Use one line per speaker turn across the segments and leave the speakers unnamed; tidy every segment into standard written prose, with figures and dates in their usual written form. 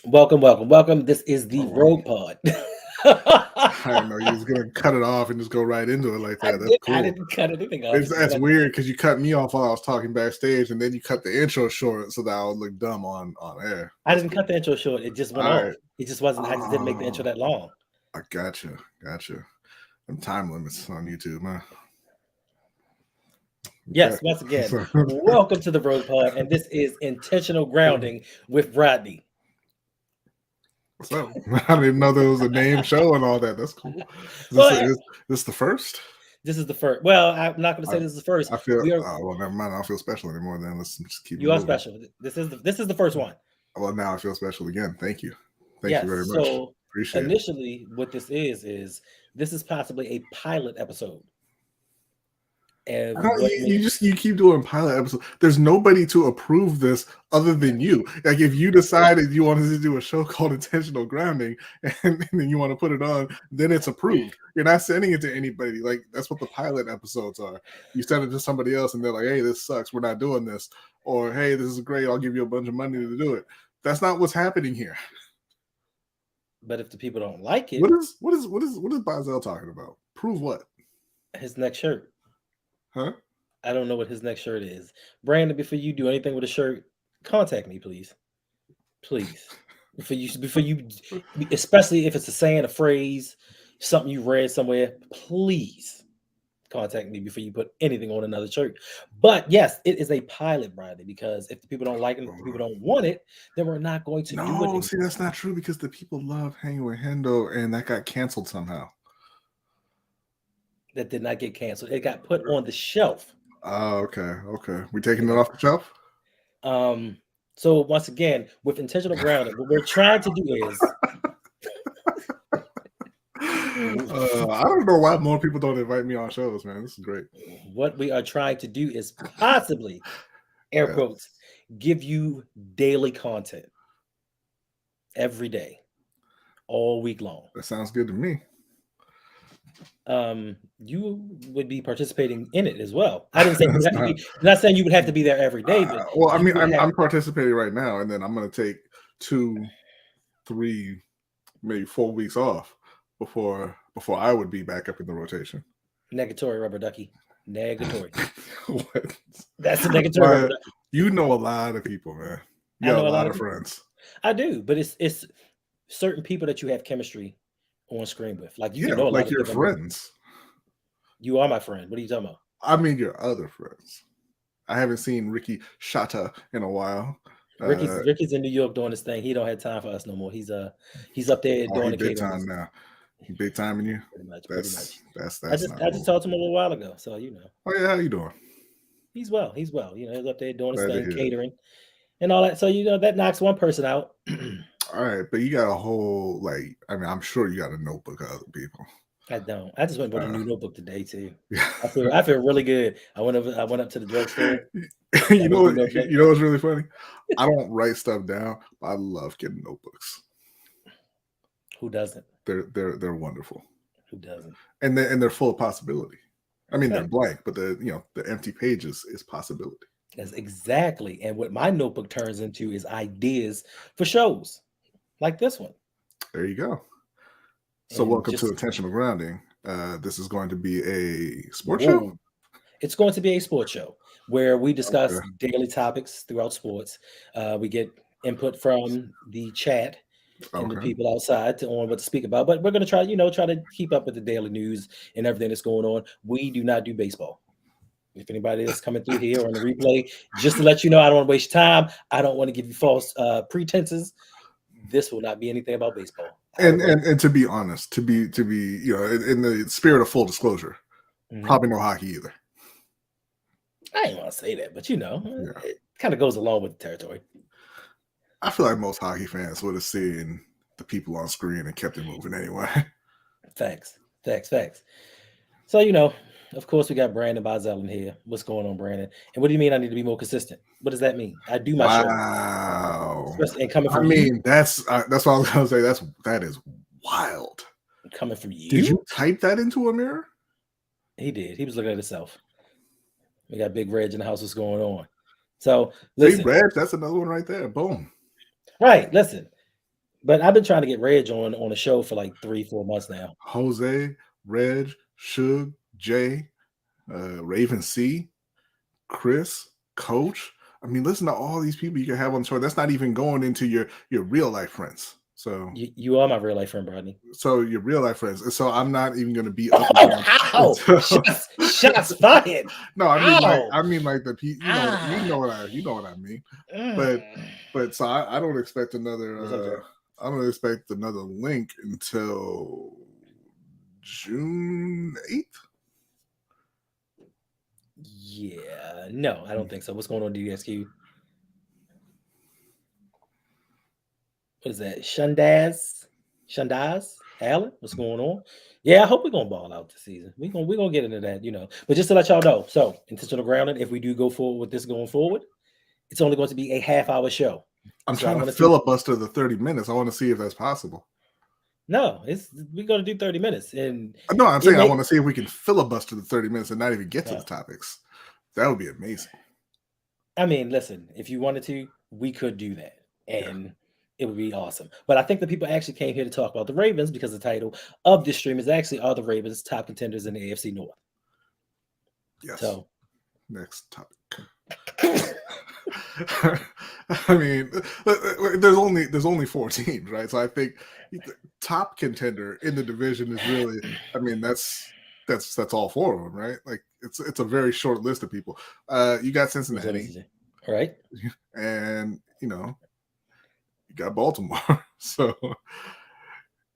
Welcome. This is the
Oh wow!
Rogue Pod.
I didn't know you was gonna cut it off and just go right into it like
I
that. That's
did. I
cool.
didn't cut anything off.
It's
You said
that's
I
weird
did.
because you cut me off while I was talking backstage, and then you cut the intro short so that I would look dumb on air.
I
That's
didn't
cool.
cut the intro short. It just went
All right.
off. It just wasn't. I just didn't make the intro
Oh,
that long.
I gotcha. Them time limits on YouTube, man. Okay.
Yes. Once again,
So,
welcome to the Rogue Pod, and this is intentional grounding with Rodney.
what's up? I didn't even know there was a name show and all that. That's cool. Is this,
Well,
is this the first?
this is the first. Well, I'm not going to
I,
say this is the first.
I feel.
We are.
Well, never mind. I don't feel special anymore. Then let's just keep it
You are
moving.
special. This is the first one.
Well, now I feel special again. Thank you. Thank you
Yes.
very much.
So
Appreciate it.
initially, what this is this is possibly a pilot episode.
I
And
don't,
what
you keep doing pilot episodes. There's nobody to approve this other than you. Like if you decided you wanted to do a show called Intentional Grounding and then you want to put it on, then it's approved. You're not sending it to anybody. Like that's what the pilot episodes are. You send it to somebody else and they're like, hey, this sucks. We're not doing this. Or hey, this is great. I'll give you a bunch of money to do it. That's not what's happening here.
But if the people don't like it,
What is Bazel talking about? Prove what?
his next shirt.
Huh?
I don't know what his next shirt is. Brandon, before you do anything with a shirt, contact me, please. Please. Before you especially if it's a saying, a phrase, something you read somewhere, please contact me before you put anything on another shirt. But yes, it is a pilot, Brandon, because if the people don't like it, if the people don't want it, then we're not going to do it
No,
anymore.
see, that's not true because the people love hanging with Hendo, and that got canceled somehow.
That did not get canceled. It got put on the shelf.
Oh, okay. We taking it off the shelf?
So once again, with intentional grounding, what we're trying to do is
I don't know why more people don't invite me on shows, man. This is great.
what we are trying to do is possibly, air
Yeah.
quotes, give you daily content every day, all week long.
That sounds good to me.
You would be participating in it as well. I didn't say you would have to be. I'm not saying you would have to be there every day, but
well, I
you
mean,
would have.
I'm participating right now, and then I'm going to take 2, 3, maybe 4 weeks off before I would be back up in the rotation.
Negatory, rubber ducky. Negatory.
What?
That's a negatory rubber
But
ducky.
you know a lot of people, man. You
I
got
know
a
a lot
lot
of
of
people.
friends.
I do, but it's certain people that you have chemistry on screen with. Like you
Yeah,
know a lot
like
of
your
people. I know.
friends.
You are my friend. What are you talking about?
I mean, your other friends. I haven't seen Ricky Shata in a while.
Ricky's in New York doing his thing. He don't have time for us no more. He's up there
Oh,
doing
he
the
big
catering.
time now. He big time in you.
Pretty much.
That's not
I just
cool.
talked to him a little while ago. So you know.
Oh yeah, how you doing?
He's well. You know, he's up there doing his
Glad to
thing,
hear it.
catering and all that. So you know that knocks one person out.
All right, but you got a whole I mean, I'm sure you got a notebook of other people.
I don't. I just went and bought a new notebook today too.
Yeah.
I feel really good. I went up to the drugstore.
you know what's really funny? I don't write stuff down, but I love getting notebooks.
Who doesn't?
They're wonderful.
Who doesn't?
And they're full of possibility. I mean, they're
Right.
blank, but the empty pages is possibility.
That's exactly. And what my notebook turns into is ideas for shows like this one.
There you go. So
And
welcome to
just
Intentional Grounding. This is going to be a sports show.
whoa, it's going to be a sports show where we discuss
Okay.
daily topics throughout sports. We get input from the chat and the
Okay.
people outside on what to speak about. But we're going to try to keep up with the daily news and everything that's going on. We do not do baseball. If anybody that's coming through here on the replay, just to let you know, I don't want to waste time. I don't want to give you false pretenses. This will not be anything about baseball.
And to be honest, to be in the spirit of full disclosure, probably no hockey either.
I ain't want to say that, but
Yeah.
it kind of goes along with the territory.
I feel like most hockey fans would have seen the people on screen and kept it moving anyway.
Facts. So, you know, of course, we got Brandon Bazel in here. What's going on, Brandon? And what do you mean I need to be more consistent? What does that mean? I do my show.
Wow.
And coming
I
from you,
mean, that's what I was gonna say. That is wild.
coming from you.
Did you type that into a mirror?
He did. He was looking at himself. We got Big Reg in the house. What's going on? So
See,
listen,
Reg, that's another one right there. Boom.
right? Listen, But I've been trying to get Reg on a show for like 3-4 months now.
Jose, Reg, Suge, Jay, Raven C, Chris, Coach. I mean, listen to all these people you can have on the show. That's not even going into your real life friends. So
You are my real life friend, Rodney.
your real life friends. And so I'm not even going to be
Oh,
up against.
how? Shots fired.
No, I mean like the you know what I mean. But so I don't expect another. I don't expect another link until June 8th.
Yeah, no, I don't think so. What's going on, DSQ? What is that? Shundaz? Allen? What's going on? Yeah, I hope we're gonna ball out this season. We're gonna get into that, But just to let y'all know, so intentional grounding, if we do go forward with this going forward, it's only going to be a half-hour show.
I'm trying to filibuster the 30 minutes. I want to see if that's possible.
No, we're gonna do 30 minutes. And
no, I'm saying I want to see if we can filibuster the 30 minutes and not even get to the topics. That would be amazing.
I mean, listen, if you wanted to, we could do that. And it would be awesome. But I think the people actually came here to talk about the Ravens because the title of this stream is actually Are the Ravens Top Contenders in the AFC North?
Yes.
So
next topic. I mean, there's only 4 teams, right? So I think the top contender in the division is really, I mean, that's all 4 of them, right? Like it's a very short list of people. You got Cincinnati,
right?
And you got Baltimore. So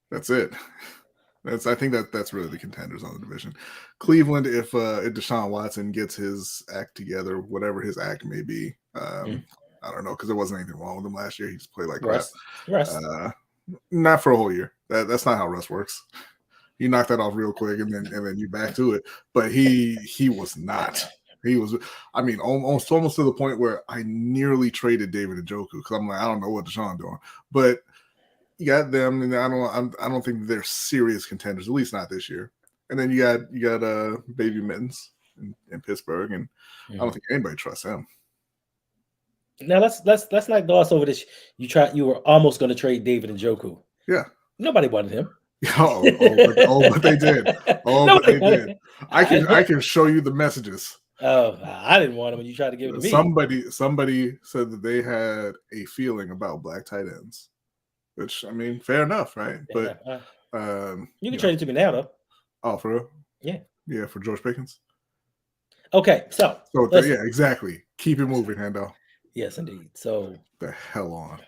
that's it. I think that's really the contenders on the division. Cleveland, if Deshaun Watson gets his act together, whatever his act may be, I don't know, because there wasn't anything wrong with him last year. He just played like crap. Not for a whole year. That's not how Russ works. You knock that off real quick, and then you back to it. But he was not. He was, I mean, almost to the point where I nearly traded David Njoku because I'm like, I don't know what Deshaun doing, but you got them, and I don't think they're serious contenders, at least not this year. And then you got Baby Mittens in Pittsburgh, and I don't think anybody trusts him.
Now let's not gloss over this. You were almost going to trade David Njoku.
Yeah,
nobody wanted him.
But they did. But they did. I can show you the messages.
Oh, I didn't want him when you tried to give it to me.
Somebody said that they had a feeling about black tight ends, which, I mean, fair enough, right?
Yeah,
but
you can trade it to me now, though.
Oh, for real?
Yeah,
for George Pickens.
Okay, so
yeah, exactly. Keep it moving, Hendo.
Yes, indeed. So
the hell on.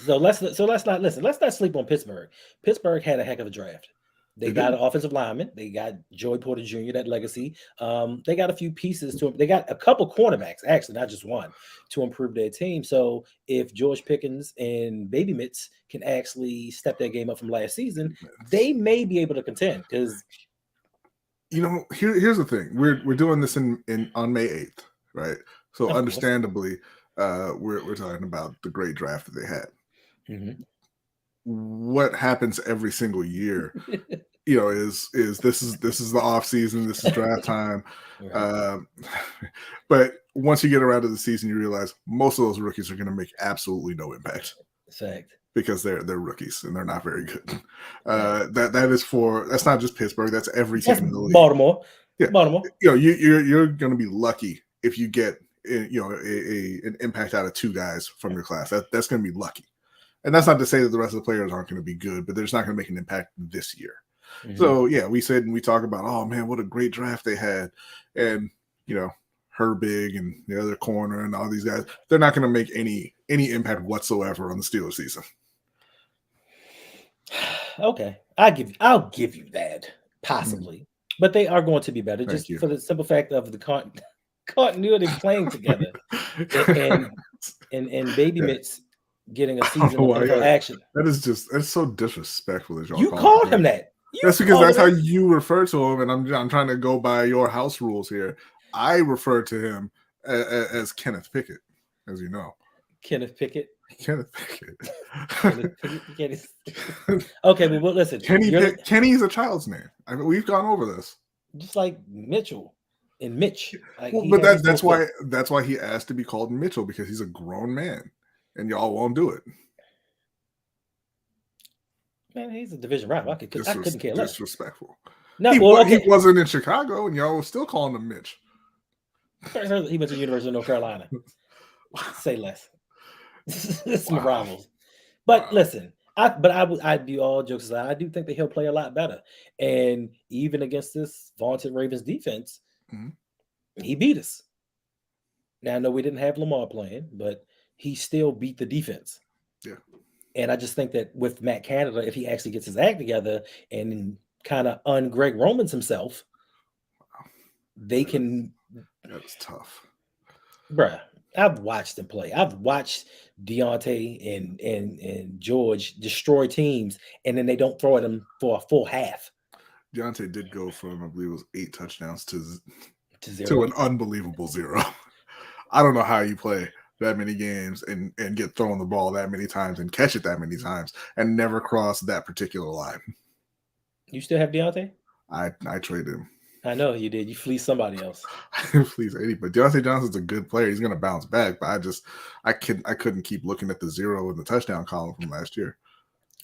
So let's not sleep on Pittsburgh. Pittsburgh had a heck of a draft. They got an offensive lineman. They got Joey Porter Jr., that legacy. They got a few pieces to. They got a couple cornerbacks, actually, not just one, to improve their team. So if George Pickens and Baby Mitts can actually step their game up from last season, they may be able to contend. Because
here's the thing: we're doing this on May 8th, right? So understandably, we're talking about the great draft that they had.
Mm-hmm.
What happens every single year, is this is the off season, this is draft time. Right. But once you get around to the season, you realize most of those rookies are going to make absolutely no impact.
Fact.
Because they're rookies and they're not very good. That's not just Pittsburgh. That's every team in the league.
Baltimore.
Yeah,
Baltimore.
You're going to be lucky if you get an impact out of 2 guys from your class. That's going to be lucky. And that's not to say that the rest of the players aren't going to be good, but they're just not going to make an impact this year. Mm-hmm. So, yeah, we said and we talk about, oh, man, what a great draft they had. And, Herbig and the other corner and all these guys, they're not going to make any impact whatsoever on the Steelers season.
Okay. I'll give you that, possibly. Mm-hmm. But they are going to be better for the simple fact of the continuity playing together. and Baby Mitts getting a season of NFL action.
That's so disrespectful that y'all
you called him that.
That's because that's how you refer to him, and I'm trying to go by your house rules here. I refer to him as Kenneth Pickett, as you know.
Kenneth Pickett.
Kenneth Pickett.
Okay, but listen.
Kenny's a child's name. I mean, we've gone over this.
Just like Mitchell and Mitch.
But that's why he asked to be called Mitchell, because he's a grown man. And y'all won't do it.
Man, he's a division rival. I couldn't care less.
Disrespectful.
No,
He
well, okay.
wasn't in Chicago, and y'all was still calling him Mitch.
He went to the University of North Carolina. Say less. It's my rivals. But listen, I do all jokes aside. I do think that he'll play a lot better. And even against this vaunted Ravens defense, he beat us. Now I know we didn't have Lamar playing, but he still beat the defense.
Yeah.
And I just think that with Matt Canada, if he actually gets his act together and kind of un-Greg Romans himself, they can.
That was tough.
Bruh, I've watched them play. I've watched Deontay and George destroy teams, and then they don't throw at them for a full half.
Deontay did go from, I believe it was 8 touchdowns to
zero.
An unbelievable 0. I don't know how you play that many games and get thrown the ball that many times and catch it that many times and never cross that particular line. You
still have Deontay?
I traded him.
I know you did. You fleeced somebody else.
I didn't fleece anybody. Deontay Johnson's a good player. He's going to bounce back, but I couldn't keep looking at the 0 in the touchdown column from last year.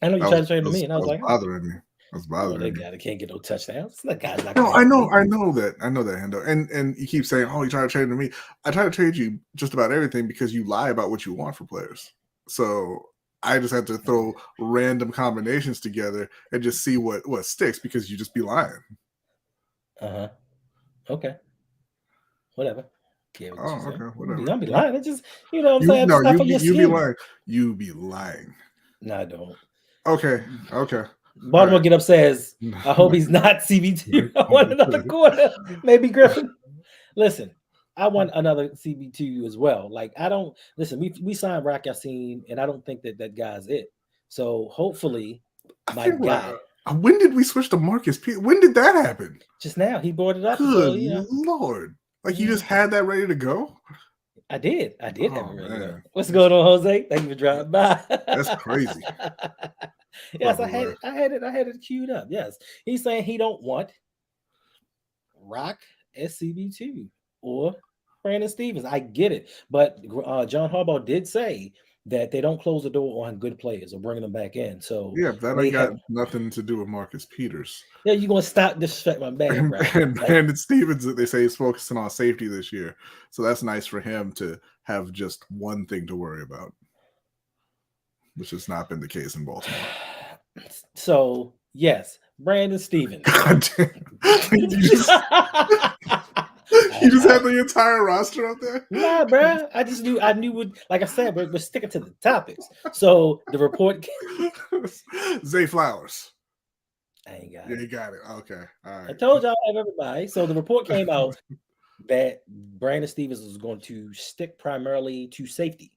I know you tried to trade to me, and I was like,
bothering me. That's bothering me.
They can't get no touchdowns. That guy's not.
No, I know that, Hendo. And you keep saying, "Oh, you try to trade to me." I try to trade you just about everything because you lie about what you want for players. So I just have to throw random combinations together and just see what sticks because you just be lying.
Okay. Whatever.
Okay. Whatever.
Don't be lying. It's just what I'm saying.
No, you be lying. You be lying.
No, I don't.
Okay.
Baltimore get up says, I hope he's not CB2. I want another quarter. Maybe Griffin. Listen, I want another CB2 as well. Like, I don't listen. We signed Rock Yassin, and I don't think that guy's it. So hopefully, my guy.
When did we switch to Marcus Peters? When did that happen?
Just now. He brought it up.
Good Lord. Like, you just had that ready to go?
I did have it ready to go. What's going on, Jose? Thank you for dropping by.
That's crazy.
Yes, I had it queued up. Yes. He's saying he don't want Rock SCB2 or Brandon Stevens. I get it. But John Harbaugh did say that they don't close the door on good players or bringing them back in. So
yeah, that ain't got nothing to do with Marcus Peters.
Yeah, you're gonna stop disrespecting my man, right?
And Brandon Stevens, they say, is focusing on safety this year. So that's nice for him to have just one thing to worry about, which has not been the case in Baltimore.
So yes, Brandon Stevens.
God damn. You just have the entire roster up there?
Nah, bro. I knew what, like I said, we're sticking to the topics. So the report
Zay Flowers.
I ain't got
it. Yeah, you got it. Okay. All right.
I told y'all I have everybody. So the report came out that Brandon Stevens was going to stick primarily to safety.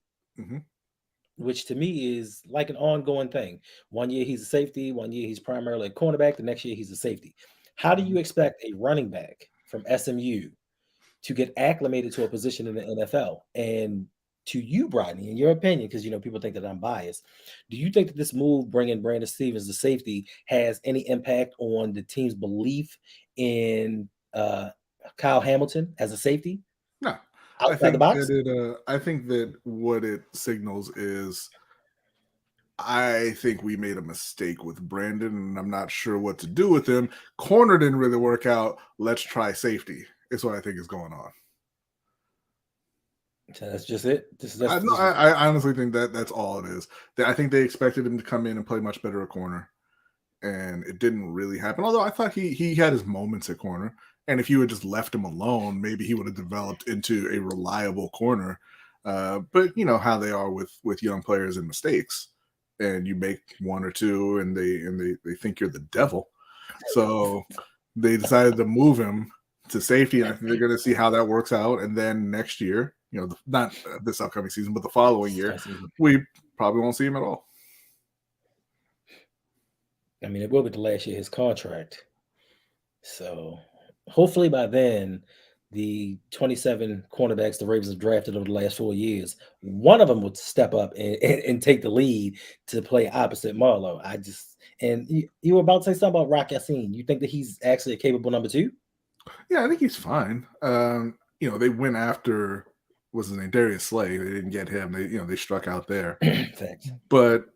Which to me is like an ongoing thing. 1 year he's a safety, 1 year he's primarily a cornerback, the next year he's a safety. How do you expect a running back from SMU to get acclimated to a position in the NFL? And to you, Rodney, in your opinion, because people think that I'm biased, do you think that this move bringing Brandon Stevens to safety has any impact on the team's belief in Kyle Hamilton as a safety?
No.
Outside the box?
I think that what it signals is I think we made a mistake with Brandon, and I'm not sure what to do with him. Corner didn't really work out. Let's try safety. Is what I think is going on.
So that's just it.
I honestly think that's all it is. I think they expected him to come in and play much better at corner, and it didn't really happen. Although I thought he had his moments at corner, and if you had just left him alone, maybe he would have developed into a reliable corner. But you know how they are with young players and mistakes, and you make one or two, and they think you're the devil. So they decided to move him to safety, and I think they're going to see how that works out. And then next year, not this upcoming season, but the following year, we probably won't see him at all.
I mean, it will be the last year of his contract. So hopefully by then, the 27 cornerbacks the Ravens have drafted over the last 4 years, one of them would step up and take the lead to play opposite Marlowe. And you were about to say something about Rock Yassin. You think that he's actually a capable number 2?
Yeah, I think he's fine. They went after, what's his name, Darius Slay. They didn't get him. They struck out there.
Thanks.
But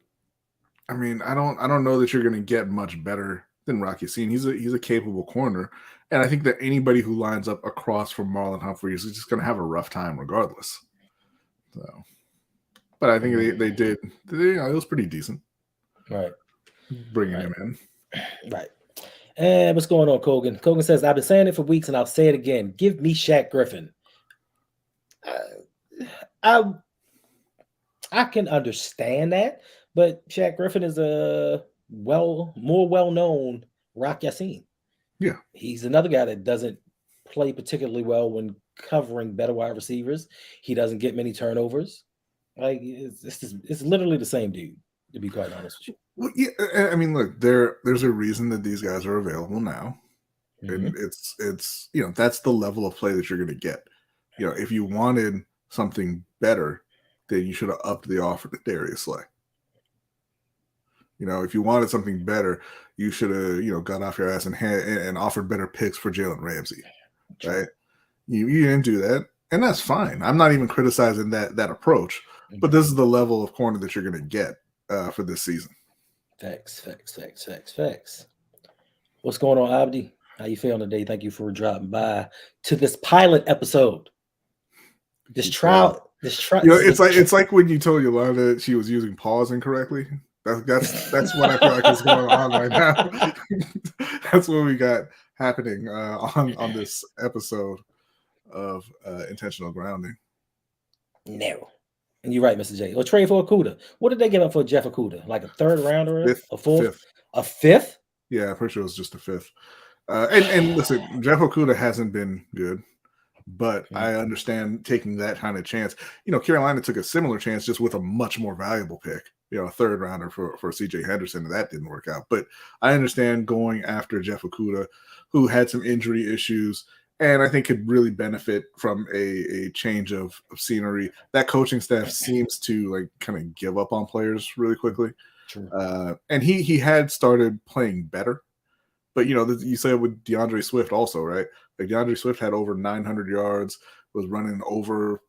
I mean, I don't know that you're going to get much better than Rocky Sin. He's a capable corner, and I think that anybody who lines up across from Marlon Humphrey is just going to have a rough time regardless. So, but I think they did. It was pretty decent.
Right.
Bringing him in.
Right. And what's going on, Kogan? Kogan says, I've been saying it for weeks and I'll say it again. Give me Shaq Griffin. I can understand that, but Shaq Griffin is a more well-known Rock Ya-Sin.
Yeah.
He's another guy that doesn't play particularly well when covering better wide receivers. He doesn't get many turnovers. Like it's literally the same dude, to be quite honest with you.
Well, yeah, I mean, look, there's a reason that these guys are available now, and it's that's the level of play that you're going to get. If you wanted something better, then you should have upped the offer to Darius Slay. If you wanted something better, you should have got off your ass and offered better picks for Jalen Ramsey, right? You didn't do that, and that's fine. I'm not even criticizing that approach, but this is the level of corner that you're going to get for this season.
Facts. What's going on, Abdi? How you feeling today? Thank you for dropping by to this pilot episode. This trial.
It's like when you told Yolanda she was using pause incorrectly. That's what I feel like is going on right now. That's what we got happening on this episode of Intentional Grounding.
No. And you're right, Mr. J. Or trade for Okudah. What did they give up for Jeff Okudah? Like a third rounder? A fourth? A fifth?
Yeah, I'm pretty sure it was just a fifth. And listen, Jeff Okudah hasn't been good, but I understand taking that kind of chance. Carolina took a similar chance just with a much more valuable pick. A third rounder for CJ Henderson, and that didn't work out. But I understand going after Jeff Okudah, who had some injury issues, and I think could really benefit from a change of scenery. That coaching staff seems to kind of give up on players really quickly. And he had started playing better. But, you say it with DeAndre Swift also, right? Like DeAndre Swift had over 900 yards, was running over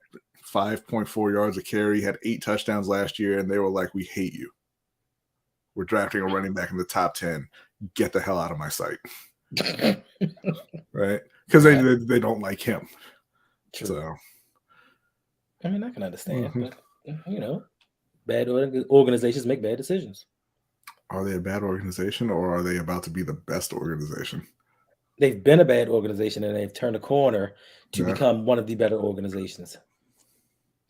5.4 yards a carry, had 8 touchdowns last year, and they were like, we hate you. We're drafting a running back in the top 10. Get the hell out of my sight. Right? Because they don't like him.
True.
So,
I mean, I can understand, but bad organizations make bad decisions.
Are they a bad organization, or are they about to be the best organization?
They've been a bad organization, and they've turned a corner to become one of the better organizations.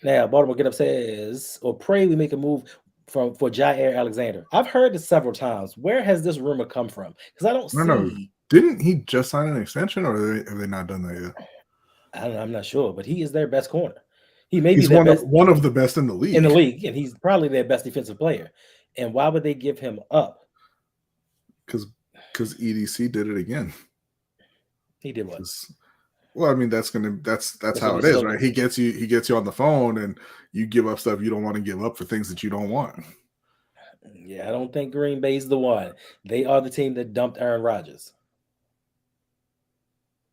Now, Baltimore Get Up says, or pray we make a move for Jair Alexander. I've heard this several times. Where has this rumor come from? Because I don't see.
No. Didn't he just sign an extension, or have they not done that yet?
I don't know. I'm not sure, but he is their best corner. He may be
one of the best in the league.
And he's probably their best defensive player. And why would they give him up?
Because EDC did it again.
He did what?
Well, I mean, that's how it is, right? He gets you on the phone, and you give up stuff you don't want to give up for things that you don't want.
Yeah, I don't think Green Bay's the one. They are the team that dumped Aaron Rodgers.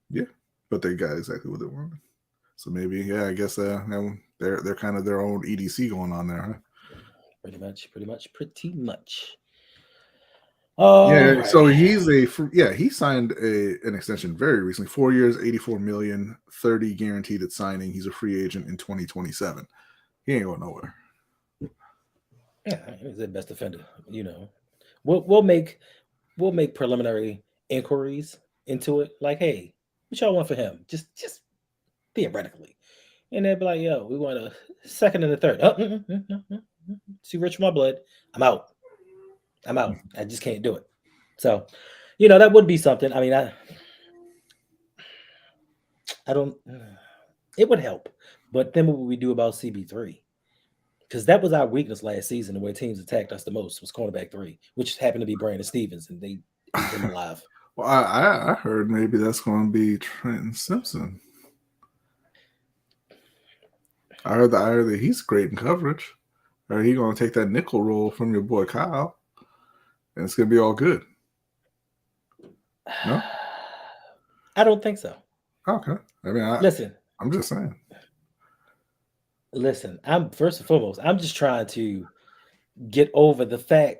Yeah, but they got exactly what they wanted. So maybe, I guess they're kind of their own EDC going on there, huh?
Pretty much.
Right. So he signed an extension very recently, 4 years, $84 million, 30 guaranteed at signing. He's a free agent in 2027. He ain't going nowhere.
Yeah, he's the best defender. We'll make preliminary inquiries into it. Like, hey, what y'all want for him? Just theoretically, and they'll be like, yo, we want a second and a third. Too rich for my blood. I'm out. I just can't do it. So, that would be something. I mean, I don't. It would help, but then what would we do about CB3? Because that was our weakness last season, the way teams attacked us the most was cornerback 3, which happened to be Brandon Stevens, and they ate him alive.
Well, I heard maybe that's going to be Trenton Simpson. I heard that he's great in coverage. Or he's going to take that nickel role from your boy Kyle, and it's going to be all good. No?
I don't think so.
Okay. I mean, I'm just saying.
Listen, first and foremost, I'm just trying to get over the fact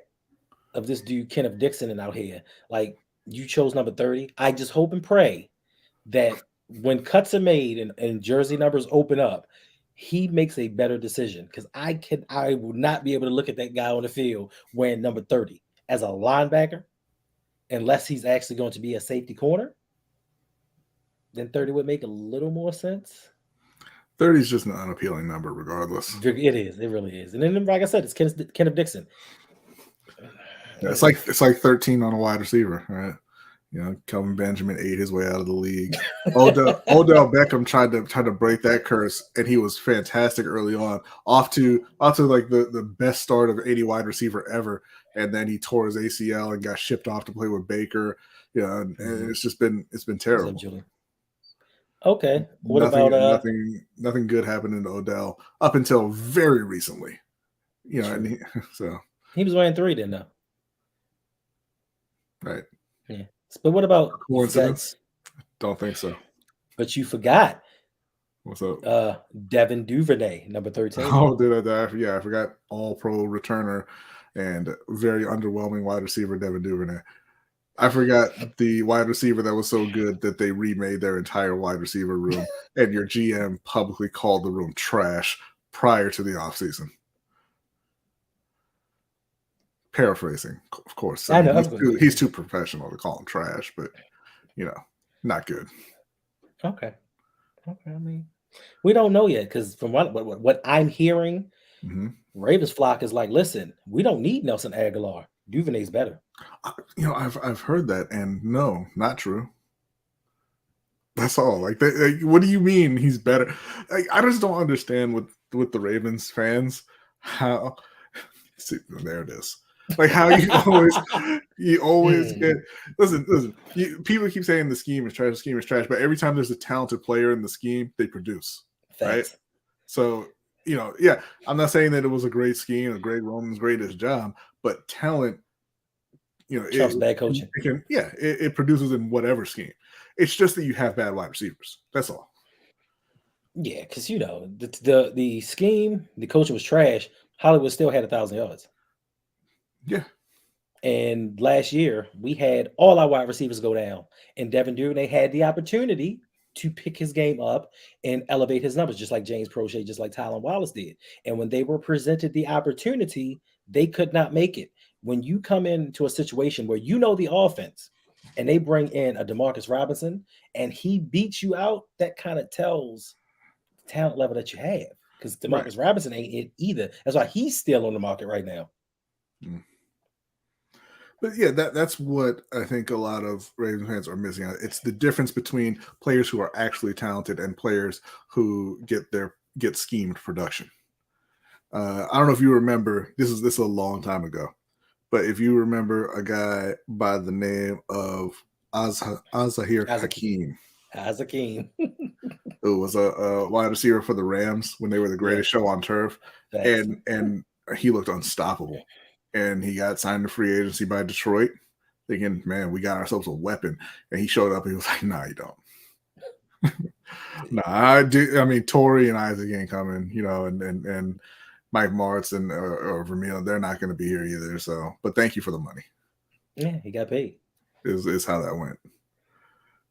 of this dude Kenneth Dixon out here. Like you chose number 30. I just hope and pray that when cuts are made and jersey numbers open up, he makes a better decision because I will not be able to look at that guy on the field wearing number 30 as a linebacker unless he's actually going to be a safety corner. Then 30 would make a little more sense.
30 is just an unappealing number, regardless.
It is. It really is. And then, like I said, it's Kenneth Dixon.
Yeah, it's like 13 on a wide receiver, right? You know, Kelvin Benjamin ate his way out of the league. Odell Beckham tried to break that curse, and he was fantastic early on. Off to like the best start of any wide receiver ever, and then he tore his ACL and got shipped off to play with Baker. You know, and it's been terrible.
What's up, Julie? Okay. What about
nothing good happened to Odell up until very recently. You know, and
he was wearing 3 then, though.
Right.
Yeah. But what about
coincidence? Don't think so.
But you forgot.
What's up?
Devin Duvernay, number 13.
Oh, did I? Yeah, I forgot all-pro returner and very underwhelming wide receiver Devin Duvernay. I forgot the wide receiver that was so good that they remade their entire wide receiver room, and your GM publicly called the room trash prior to the offseason. Paraphrasing, of course.
I know
he's too professional to call him trash, but you know, not good.
Okay. I mean, we don't know yet because from what I'm hearing, Ravens flock is like, listen, we don't need Nelson Aguilar. Duvernay's better.
You know, I've heard that, and no, not true. That's all. Like, what do you mean he's better? I just don't understand with the Ravens fans how. See, there it is. Like how you always get. Listen. People keep saying the scheme is trash, but every time there's a talented player in the scheme, they produce.
Thanks.
Right. So you know, yeah, I'm not saying that it was a great scheme, a great Roman's greatest job, but talent. You know,
it's bad coaching.
It produces in whatever scheme. It's just that you have bad wide receivers. That's all.
Yeah, because you know the scheme, the coaching was trash. Hollywood still had 1,000 yards.
Yeah.
And last year we had all our wide receivers go down, and Devin Duvernay had the opportunity to pick his game up and elevate his numbers, just like James Prochet, just like Tylan Wallace did. And when they were presented the opportunity, they could not make it. When you come into a situation where you know the offense and they bring in a DeMarcus Robinson and he beats you out, that kind of tells the talent level that you have because DeMarcus Robinson ain't it either. That's why he's still on the market right now.
But yeah, that's what I think a lot of Ravens fans are missing out. It's the difference between players who are actually talented and players who get schemed production. I don't know if you remember, this is a long time ago. But if you remember a guy by the name of Azahir Hakeem. Who was a wide receiver for the Rams when they were the greatest show on turf. And he looked unstoppable. And he got signed to free agency by Detroit, thinking, man, we got ourselves a weapon. And he showed up and he was like, nah, you don't. I mean, Torrey and Isaac ain't coming, you know, and Mike Martz and or Vermeil, they're not going to be here either. So, but thank you for the money.
Yeah, he got paid.
Is how that went.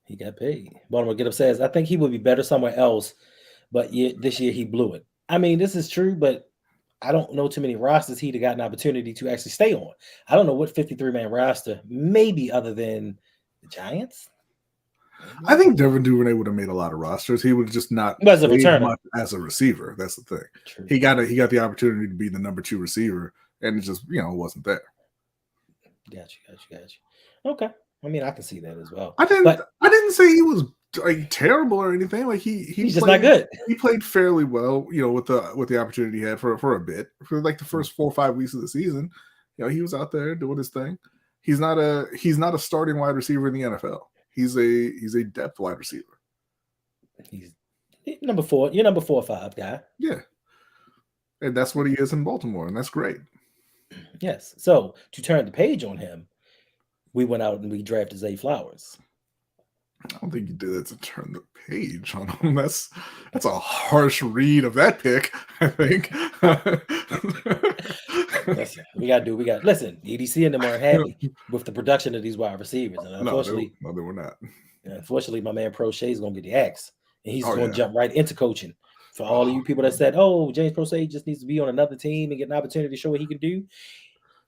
He got paid. Baltimore Get Up says, I think he would be better somewhere else, but this year he blew it. I mean, this is true, but I don't know too many rosters he'd have got an opportunity to actually stay on. I don't know what 53-man roster, maybe other than the Giants.
I think Devin Duvernay would have made a lot of rosters. He would just not
as a returner,
much as a receiver. That's the thing. True. He got the opportunity to be the number 2 receiver, and it just wasn't there.
Got you. Okay, I mean I can see that as well.
I didn't say he was like terrible or anything. Like he's
just not good.
He played fairly well, with the opportunity he had for a bit for like the first 4 or 5 weeks of the season. He was out there doing his thing. He's not a starting wide receiver in the NFL. He's a depth wide receiver.
He's number 4. You're number 4 or 5 guy.
Yeah, and that's what he is in Baltimore, and that's great.
Yes. So to turn the page on him, we went out and we drafted Zay Flowers.
I don't think you did that to turn the page on him. That's a harsh read of that pick, I think.
Listen, we got. Listen, EDC and them weren't happy with the production of these wide receivers, and
No,
unfortunately,
they were not.
my man Prochet is going to get the axe, and he's going to jump right into coaching. For all of you people that said, "Oh, James Prochet just needs to be on another team and get an opportunity to show what he can do,"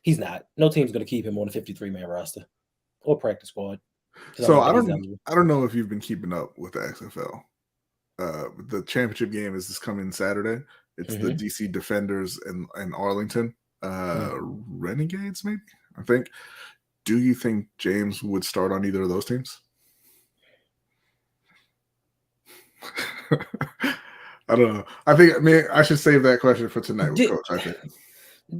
he's not. No team's going to keep him on the 53-man roster or practice squad.
So I don't know if you've been keeping up with the XFL. The championship game is this coming Saturday. It's the DC Defenders and Arlington Renegades, maybe, I think. Do you think James would start on either of those teams? I don't know. I should save that question for tonight with Coach, I think.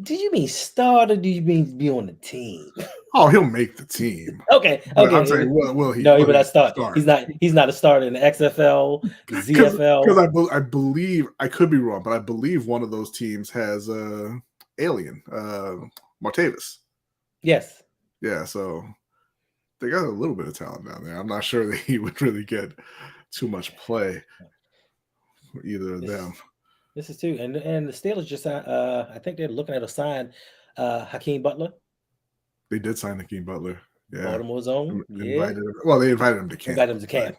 Do you mean start or do you mean be on the team?
Oh, he'll make the team.
Okay.
I'm saying, will he?
No, he would not start. He's not a starter in the XFL, ZFL.
Because I believe, I could be wrong, but I believe one of those teams has Alien, Martavis.
Yes.
Yeah, so they got a little bit of talent down there. I'm not sure that he would really get too much play for either of them.
This is too, and the Steelers just I think they're looking at a sign Hakeem Butler.
They did sign Hakeem Butler. Yeah.
Baltimore's own.
They invited him to camp.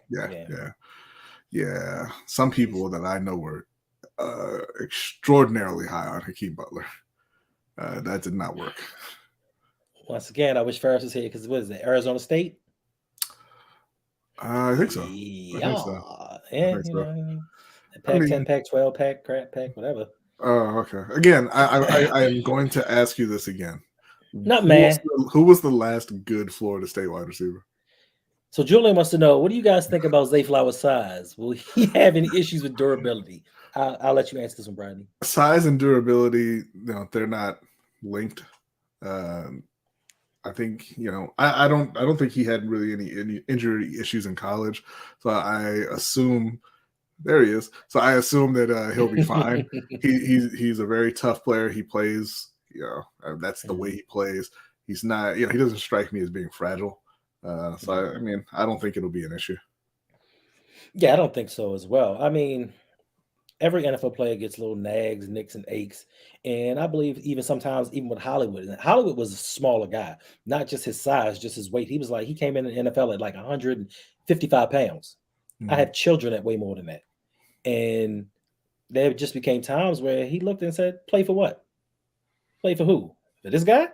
Yeah. Some people that I know were extraordinarily high on Hakeem Butler. That did not work.
Once again, I wish Ferris was here because what is it, Arizona State?
I think so.
Yeah. Pac-10, Pac-12, Pac, whatever.
Oh, okay. Again, I am going to ask you this again. Who was the last good Florida State wide receiver?
So Julian wants to know, what do you guys think about Zay Flowers' size? Will he have any issues with durability? I'll let you answer this one, Brian.
Size and durability, they're not linked. I think, I don't think he had really any injury issues in college. So I assume there he is. So I assume that he'll be fine. He's a very tough player. He plays, that's the way he plays. He's not, he doesn't strike me as being fragile. So I don't think it'll be an issue.
Yeah, I don't think so as well. I mean, every NFL player gets little nags, nicks, and aches. And I believe even sometimes, even with Hollywood was a smaller guy, not just his size, just his weight. He came in the NFL at like 155 pounds. I have children at way more than that. And there just became times where he looked and said, play for what? Play for who? For this guy?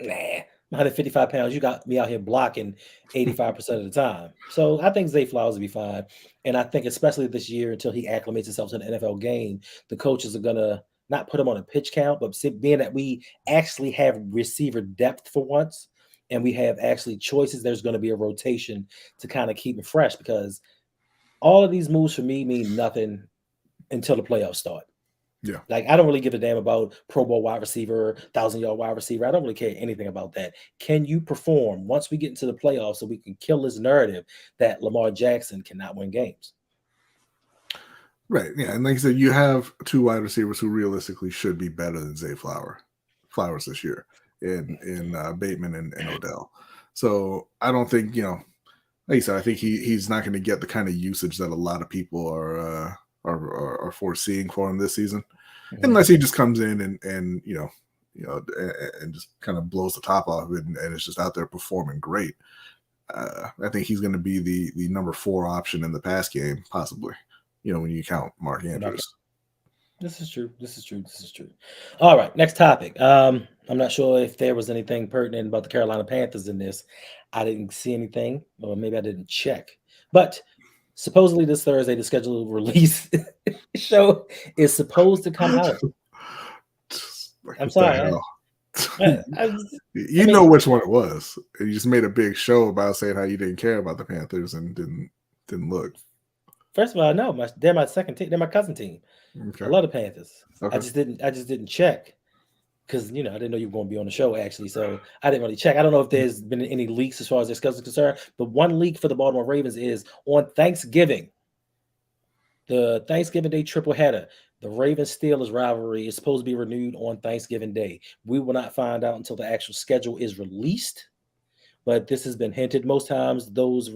Nah. 155 pounds, you got me out here blocking 85% of the time. So I think Zay Flowers will be fine. And I think especially this year, until he acclimates himself to the NFL game, the coaches are going to not put him on a pitch count, but being that we actually have receiver depth for once, and we have actually choices, there's going to be a rotation to kind of keep it fresh, because all of these moves for me mean nothing until the playoffs start.
Yeah.
Like, I don't really give a damn about Pro Bowl wide receiver, 1,000-yard wide receiver. I don't really care anything about that. Can you perform once we get into the playoffs so we can kill this narrative that Lamar Jackson cannot win games?
Right. Yeah. And like I said, you have two wide receivers who realistically should be better than Zay Flowers this year in Bateman and Odell. So I don't think, like you said, I think he's not going to get the kind of usage that a lot of people are foreseeing for him this season, unless he just comes in and just kind of blows the top off of it and is just out there performing great. I think he's going to be the number 4 option in the pass game, possibly. When you count Mark Andrews.
This is true. All right, next topic. I'm not sure if there was anything pertinent about the Carolina Panthers in this. I didn't see anything, or maybe I didn't check. But supposedly this Thursday, the scheduled release show is supposed to come out. I'm sorry.
You know which one it was. You just made a big show about saying how you didn't care about the Panthers and didn't look.
First of all, no, they're my second team. They're my cousin team.
Okay.
I love the Panthers.
Okay.
I just didn't check because I didn't know you were going to be on the show actually. So I didn't really check. I don't know if there's been any leaks as far as their schedule is concerned. But one leak for the Baltimore Ravens is on Thanksgiving, the Thanksgiving Day triple header. The Ravens-Steelers rivalry is supposed to be renewed on Thanksgiving Day. We will not find out until the actual schedule is released. But this has been hinted. Most times those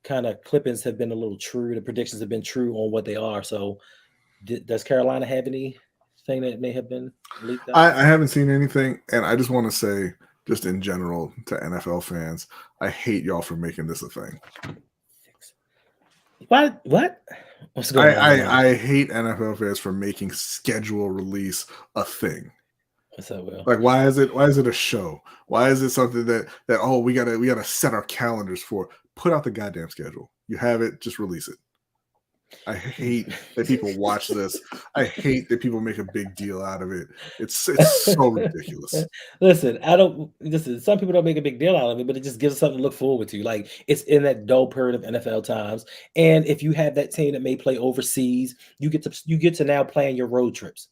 kind of clippings have been a little true. The predictions have been true on what they are. So does Carolina have anything thing that may have been leaked out?
I haven't seen anything, and I just want to say, just in general to NFL fans, I hate y'all for making this a thing.
What? What's going on?
I hate NFL fans for making schedule release a thing.
What's up, Will?
Like, why is it a show? Why is it something that oh, we gotta set our calendars for? Put out the goddamn schedule. You have it, just release it. I hate that people watch this. I hate that people make a big deal out of it. It's so ridiculous.
Listen, some people don't make a big deal out of it, but it just gives us something to look forward to. Like, it's in that dull period of NFL times. And if you have that team that may play overseas, you get to now plan your road trips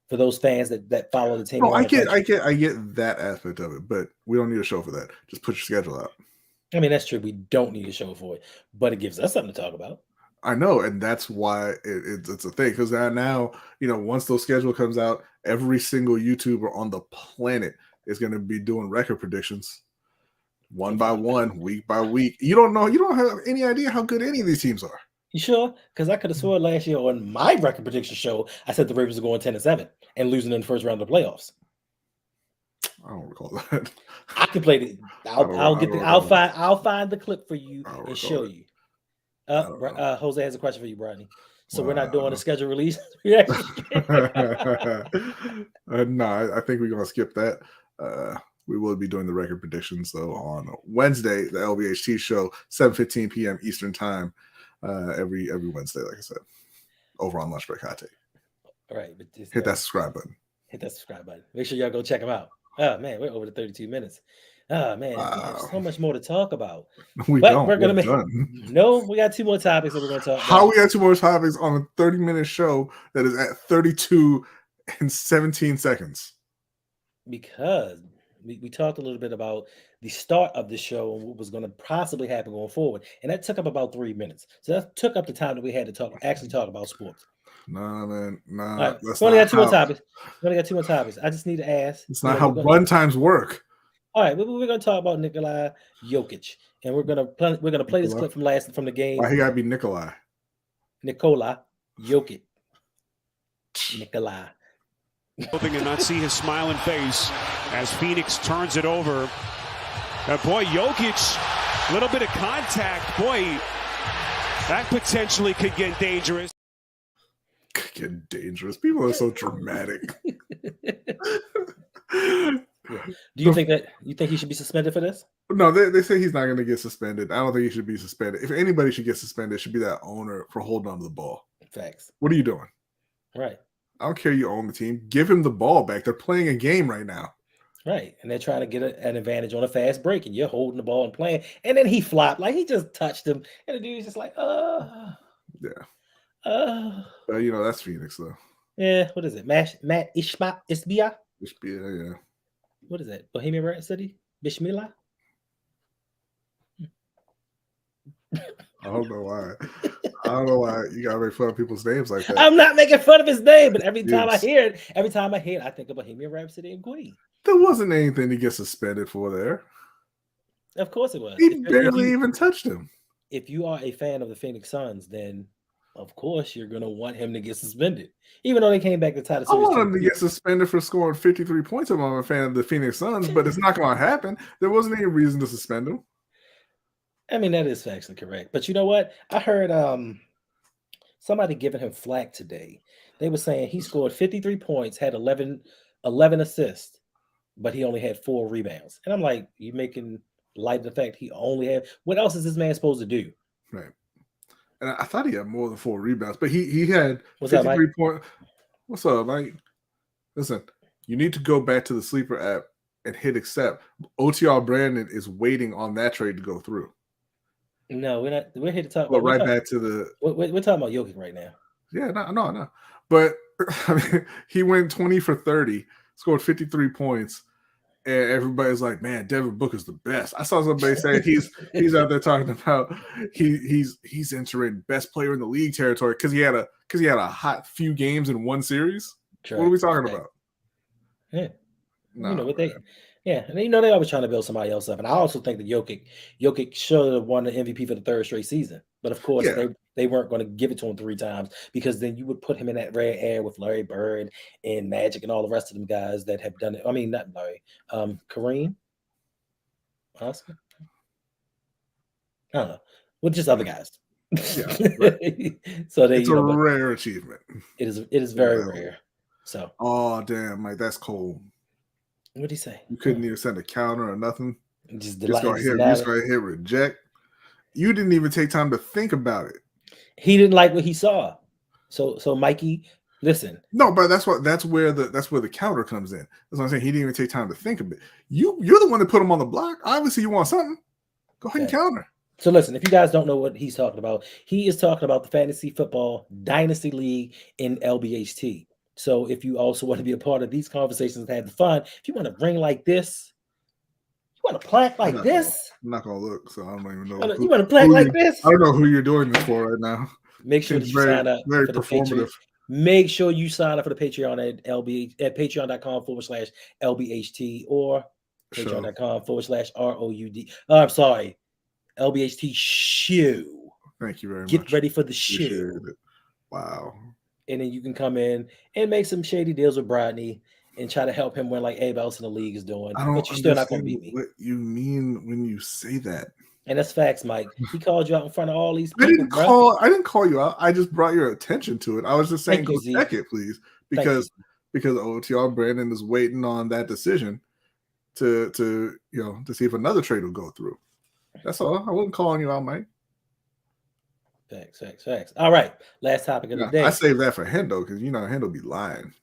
for those fans that follow the team.
No, I get that aspect of it, but we don't need a show for that. Just put your schedule out.
I mean, that's true. We don't need a show for it, but it gives us something to talk about.
I know, and that's why it's a thing. Because now, once those schedule comes out, every single YouTuber on the planet is going to be doing record predictions, one by one, week by week. You don't have any idea how good any of these teams are.
You sure? Because I could have sworn last year on my record prediction show, I said the Ravens are going 10-7 and losing in the first round of the playoffs.
I don't recall that.
I can play it. I'll find the clip for you and show you. Jose has a question for you, Brodney. So we're not doing a schedule release.
No, I think we're gonna skip that. We will be doing the record predictions though on Wednesday, the LBHT show, 7:15 p.m. Eastern time, every Wednesday, like I said, over on Lunch Break Hot Take.
All right, but
hit that subscribe button.
Hit that subscribe button. Make sure y'all go check them out. Oh man, we're over the 32 minutes. Oh man, there's so much more to talk about.
We're done.
No, we got 2 more topics that we're going to talk about.
How we got 2 more topics on a 30-minute show that is at 32 and 17 seconds?
Because we talked a little bit about the start of the show and what was going to possibly happen going forward, and that took up about 3 minutes. So that took up the time that we had to talk about sports.
Nah, man. Nah.
Right. We only got 2 more topics. I just need to ask.
It's not how run times work.
All right, we're going to talk about Nikola Jokic, and we're going to play this clip from the game.
Why he got to be Nikolai?
Nikola Jokic. Nikola.
Hoping to not see his smiling face as Phoenix turns it over. Boy, Jokic, a little bit of contact. Boy, that potentially could get dangerous.
Get dangerous. People are so dramatic.
Yeah. Do you think he should be suspended for this?
No, they say he's not going to get suspended. I don't think he should be suspended. If anybody should get suspended, it should be that owner for holding on to the ball.
Facts.
What are you doing?
Right.
I don't care you own the team. Give him the ball back. They're playing a game right now.
Right. And they're trying to get an advantage on a fast break, and you're holding the ball and playing. And then he flopped. Like, he just touched him. And the dude's just like,
Yeah. That's Phoenix, though.
Yeah. What is it? Matt Isbia?
Isbia, yeah.
What is that? Bohemian Rhapsody? Bishmillah?
I don't know why. You gotta make fun of people's names like that.
I'm not making fun of his name, but every time I hear it, I think of Bohemian Rhapsody and Queen.
There wasn't anything to get suspended for there.
Of course it was.
He barely even touched him.
If you are a fan of the Phoenix Suns, then of course you're gonna want him to get suspended, even though they came back to tie the series.
I want him to get suspended for scoring 53 points. I'm a fan of the Phoenix Suns, but it's not going to happen. There wasn't any reason to suspend him.
I mean, that is factually correct. But you know what? I heard somebody giving him flack today. They were saying he scored 53 points, had 11 assists, but he only had 4 rebounds. And I'm like, you making light of the fact he only had. What else is this man supposed to do?
Right. And I thought he had more than 4 rebounds, but he had
53
points. What's up, Mike? Listen, you need to go back to the Sleeper app and hit accept. OTR Brandon is waiting on that trade to go through.
No, we're not. We're here to talk.
But back to the.
We're talking about Jokic right now.
Yeah, no. But I mean, he went 20 for 30, scored 53 points. And everybody's like, man, Devin Booker's the best. I saw somebody say he's out there talking about he's entering best player in the league territory because he had a hot few games in one series. Correct. What are we talking about?
Yeah, no, what and they always trying to build somebody else up. And I also think that Jokic should have won the MVP for the 3rd straight season. But of course, They weren't going to give it to him 3 times because then you would put him in that rare air with Larry Bird and Magic and all the rest of them guys that have done it. I mean, not Larry, Kareem, Oscar. I don't know. With just other guys.
Yeah, right.
So they,
It's a rare achievement.
It is very rare. So.
Oh damn, Mike, that's cold.
What did he say?
You couldn't even send a counter or nothing.
Just
go ahead hit reject. You didn't even take time to think about it.
He didn't like what he saw. So Mikey, listen.
No, but that's where the counter comes in. That's what I'm saying. He didn't even take time to think of it. You're the one that put him on the block. Obviously, you want something. Go ahead and counter.
So listen, if you guys don't know what he's talking about, he is talking about the Fantasy Football Dynasty League in LBHT. So if you also want to be a part of these conversations and have the fun, if you want to ring like this, you want to plant like this.
I'm not gonna look, so I don't even know.
You want to plant like this?
I don't know who you're doing this for right now.
Make sure that you sign up.
Very performative.
Make sure you sign up for the Patreon at patreon.com/LBHT or patreon.com/ROUD. Oh, I'm sorry. LBHT shoe.
Thank you very much.
Get ready for the shoe.
Wow.
And then you can come in and make some shady deals with Brodney and try to help him win like everybody else in the league is doing. But you're still not going to beat me.
What you mean when you say that?
And that's facts, Mike. He called you out in front of all these people.
I didn't call you out. I just brought your attention to it. I was just saying, go check it, please, because OTR Brandon is waiting on that decision to see if another trade will go through. That's all. I wasn't calling you out, Mike.
Facts. All right. Last topic of the day.
I saved that for Hendo because Hendo be lying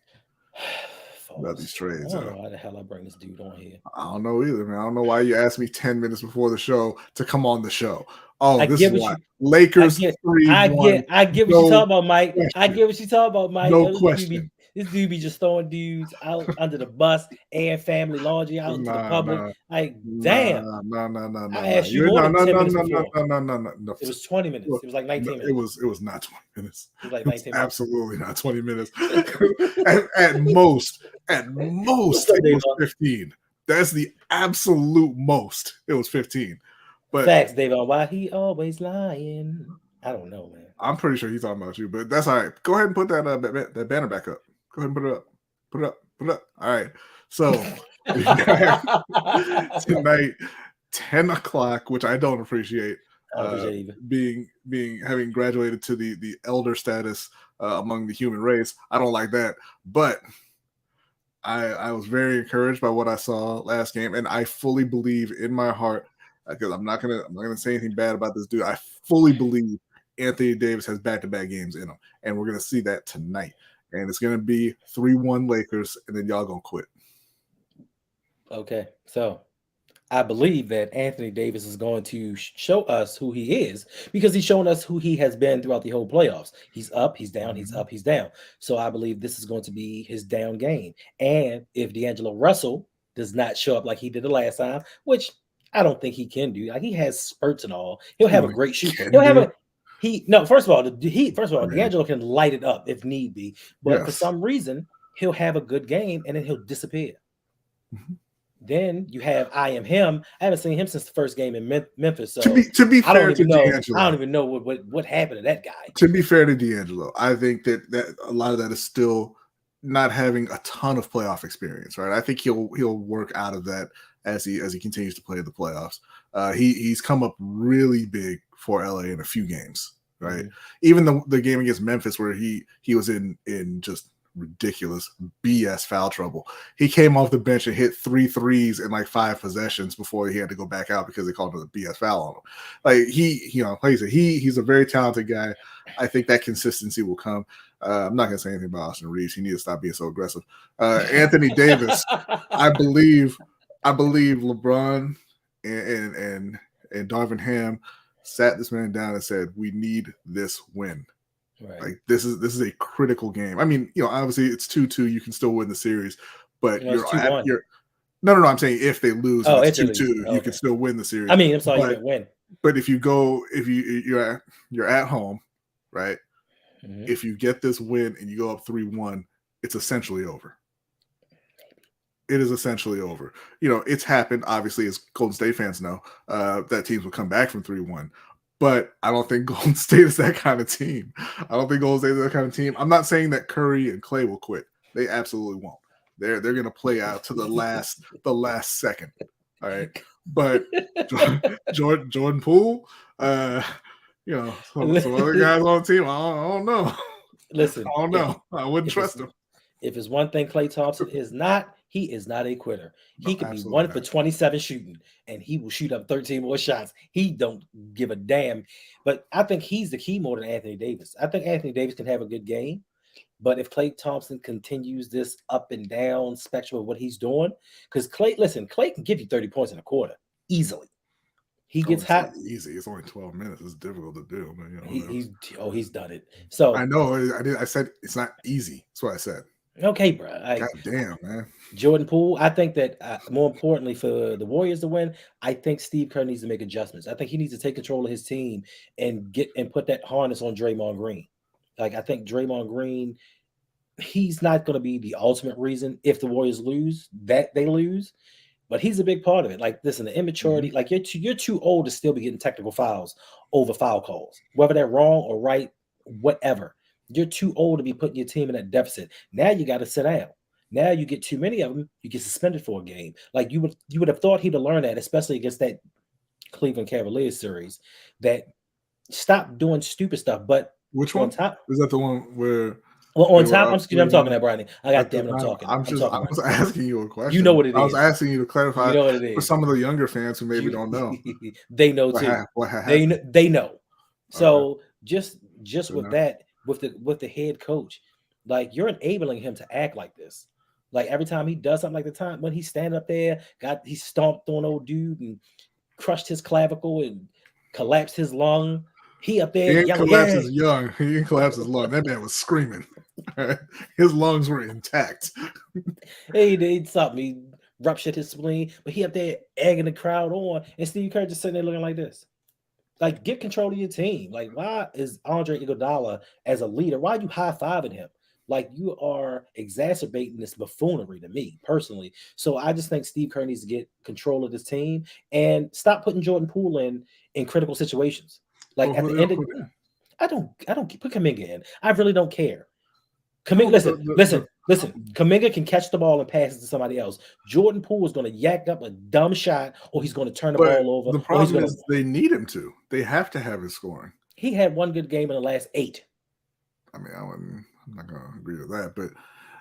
about these trades.
I don't know why the hell I bring this dude on here.
I don't know either, man. I don't know why you asked me 10 minutes before the show to come on the show. Oh,
this is
why. Lakers 3-1.
I get what you're talking about, Mike. I get what you're talking about, Mike.
No question.
This dude be just throwing dudes out under the bus and family laundry out into the public. Damn.
No.
I asked you more than 10 minutes before.
No.
It was 20 minutes. It was like 19 minutes.
It was not 20 minutes.
It was like 19 minutes.
Absolutely not 20 minutes. at most, it was 15. That's the absolute most. It was 15. But
facts, David. Why he always lying? I don't know, man.
I'm pretty sure he's talking about you, but that's all right. Go ahead and put that banner back up. Go ahead and put it up. Put it up. All right. So tonight, 10 o'clock, which I don't appreciate. Having graduated to the elder status among the human race. I don't like that. But I was very encouraged by what I saw last game, and I fully believe in my heart, because I'm not gonna say anything bad about this dude. I fully believe Anthony Davis has back-to-back games in him, and we're gonna see that tonight. And it's gonna be 3-1 Lakers, and then y'all gonna quit.
Okay, so I believe that Anthony Davis is going to show us who he is, because he's shown us who he has been throughout the whole playoffs. He's up, he's down, he's up, he's down. So I believe this is going to be his down game. And if D'Angelo Russell does not show up like he did the last time, which I don't think he can do, like he has spurts and all, he'll have a great shoot. First of all, D'Angelo can light it up if need be, but for some reason he'll have a good game and then he'll disappear. Mm-hmm. Then you have I Am Him. I haven't seen him since the first game in Memphis. So
to be fair to D'Angelo,
I don't even know what happened to that guy.
To be fair to D'Angelo, I think that a lot of that is still not having a ton of playoff experience, right? I think he'll work out of that as he continues to play the playoffs. He's come up really big for LA in a few games, right? Mm-hmm. Even the game against Memphis where he was in just ridiculous BS foul trouble. He came off the bench and hit 3 threes in like 5 possessions before he had to go back out because they called him a BS foul on him. Like like I said, he's a very talented guy. I think that consistency will come. I'm not gonna say anything about Austin Reeves. He needs to stop being so aggressive. Anthony Davis, I believe LeBron and Darvin Ham sat this man down and said, "We need this win." Right. Like this is a critical game. I mean, obviously it's 2-2. You can still win the series, but you're no. I'm saying if they lose, it's 2-2. You can still win the series.
I mean, I'm sorry, you can win.
But if you're at home, right? Mm-hmm. If you get this win and you go up 3-1, it's essentially over. It is essentially over. It's happened, obviously, as Golden State fans know, that teams will come back from 3-1. But I don't think Golden State is that kind of team. I don't think Golden State is that kind of team. I'm not saying that Curry and Clay will quit. They absolutely won't. They're going to play out to the last second. All right. But Jordan Poole, some other guys on the team, I don't know.
Listen,
I don't know. I wouldn't trust him.
If it's one thing Klay Thompson is not, he is not a quitter. He could be 1 for 27 shooting, and he will shoot up 13 more shots. He don't give a damn. But I think he's the key more than Anthony Davis. I think Anthony Davis can have a good game, but if Klay Thompson continues this up and down spectrum of what he's doing, because Klay can give you 30 points in a quarter easily. He gets hot.
Easy. It's only 12 minutes. It's difficult to do. But,
he's done it. So
I know. I said it's not easy. That's what I said.
Okay, bro.
God damn, man.
Jordan Poole, I think that more importantly for the Warriors to win, I think Steve Kerr needs to make adjustments. I think he needs to take control of his team and put that harness on Draymond Green. Like, I think Draymond Green, he's not going to be the ultimate reason if the Warriors lose, that they lose, but he's a big part of it. Like, listen, the immaturity, like you're too old to still be getting technical fouls over foul calls, whether they're wrong or right, whatever. You're too old to be putting your team in that deficit. Now you got to sit down. Now you get too many of them, you get suspended for a game. Like you would have thought he'd have learned that, especially against that Cleveland Cavaliers series, that stop doing stupid stuff. But
which one? Is that the one where?
Well, on top, I'm talking about Brandon. I got damn it, I'm talking.
I was asking you a question.
You know what it is.
I was asking you to clarify.
You know what it is.
For some of the younger fans who maybe don't know.
They know too. They know. So just with that, with the head coach, like you're enabling him to act like this. Like every time he does something, like the time when he stand up there, he stomped on old dude and crushed his clavicle and collapsed his lung. He up there.
He didn't collapse his lung. He didn't collapse his lung. That man was screaming. His lungs were intact.
He did something. He ruptured his spleen, but he up there egging the crowd on, and Steve Kerr just sitting there looking like this. Like, get control of your team. Like, why is Andre Iguodala as a leader? Why are you high-fiving him? Like, you are exacerbating this buffoonery to me personally. So I just think Steve Kerr needs to get control of this team and stop putting Jordan Poole in critical situations. Like at the end of I don't put Kuminga in. I really don't care. Kuminga, listen. Kuminga can catch the ball and pass it to somebody else. Jordan Poole is going to yak up a dumb shot, or he's going to turn the ball over.
The problem is they need him to. They have to have his scoring.
He had one good game in the last 8.
I mean, I'm not going to agree with that, but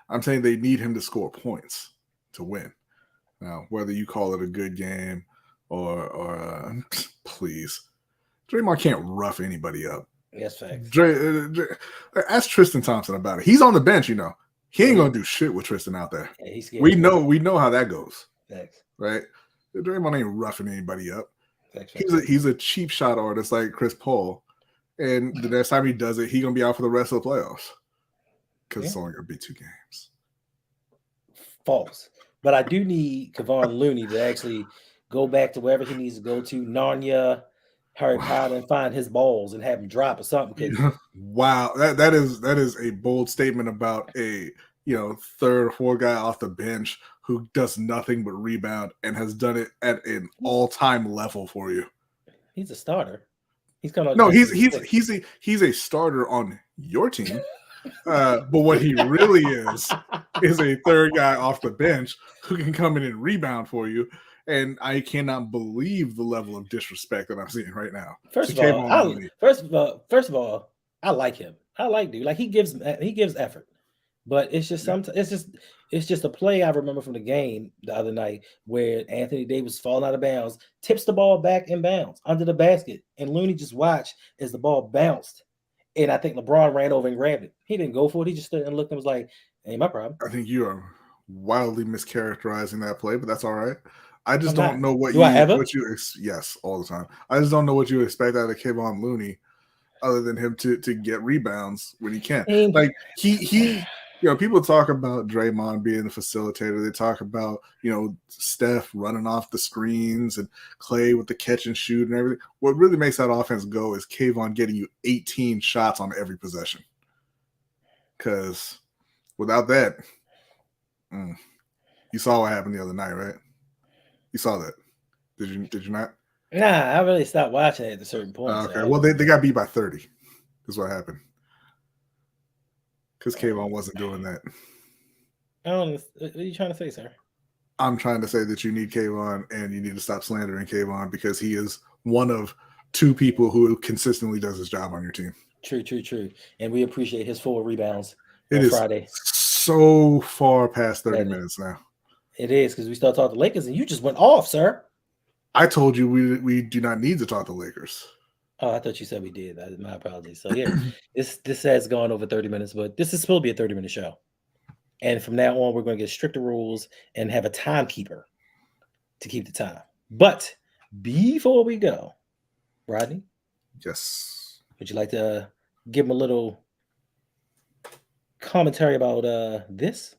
I'm saying they need him to score points to win. Now, whether you call it a good game or please, Draymond can't rough anybody up.
Yes, facts.
Ask Tristan Thompson about it. He's on the bench, you know. He ain't gonna do shit with Tristan out there. Yeah, we know how that goes.
Facts.
Right? Draymond ain't roughing anybody up.
Facts.
He's a cheap shot artist like Chris Paul, and the next time he does it, he's gonna be out for the rest of the playoffs because it's only gonna be 2 games.
False. But I do need Kevon Looney to actually go back to wherever he needs to go to, Narnia, Harry Potter, and find his balls and have him drop or something.
Wow, that is a bold statement about a 3rd or 4th guy off the bench who does nothing but rebound and has done it at an all-time level for you.
He's a starter. He's kind of
he's a starter on your team. But what he really is a 3rd guy off the bench who can come in and rebound for you. And I cannot believe the level of disrespect that I'm seeing right now.
First of all, I like him. I like dude. Like he gives effort, but it's just it's just a play I remember from the game the other night where Anthony Davis falling out of bounds, tips the ball back in bounds under the basket, and Looney just watched as the ball bounced, and I think LeBron ran over and grabbed it. He didn't go for it. He just stood and looked and was like, "Ain't my problem."
I think you are wildly mischaracterizing that play, but that's all right. I just don't know what yes, all the time. I just don't know what you expect out of Kevon Looney other than him to get rebounds when he can. Like he people talk about Draymond being the facilitator. They talk about, Steph running off the screens and Clay with the catch and shoot and everything. What really makes that offense go is Kevon getting you 18 shots on every possession. Because without that, you saw what happened the other night, right? You saw that. Did you not?
Nah, I really stopped watching it at a certain point.
Okay,
So
well they got beat by 30. Is what happened. Because Kayvon wasn't doing that.
I don't. What are you trying to say, sir?
I'm trying to say that you need Kayvon and you need to stop slandering Kayvon because he is one of 2 people who consistently does his job on your team.
True. And we appreciate his 4 rebounds
It
on
is
Friday.
so far past 30 minutes now.
It is because we started talking to Lakers and you just went off, sir.
I told you we do not need to talk to Lakers.
Oh, I thought you said we did. My apologies. So yeah, this has gone over 30 minutes, but this is supposed to be a 30-minute show. And from now on, we're going to get stricter rules and have a timekeeper to keep the time. But before we go, Rodney,
Yes.
would you like to give him a little commentary about this?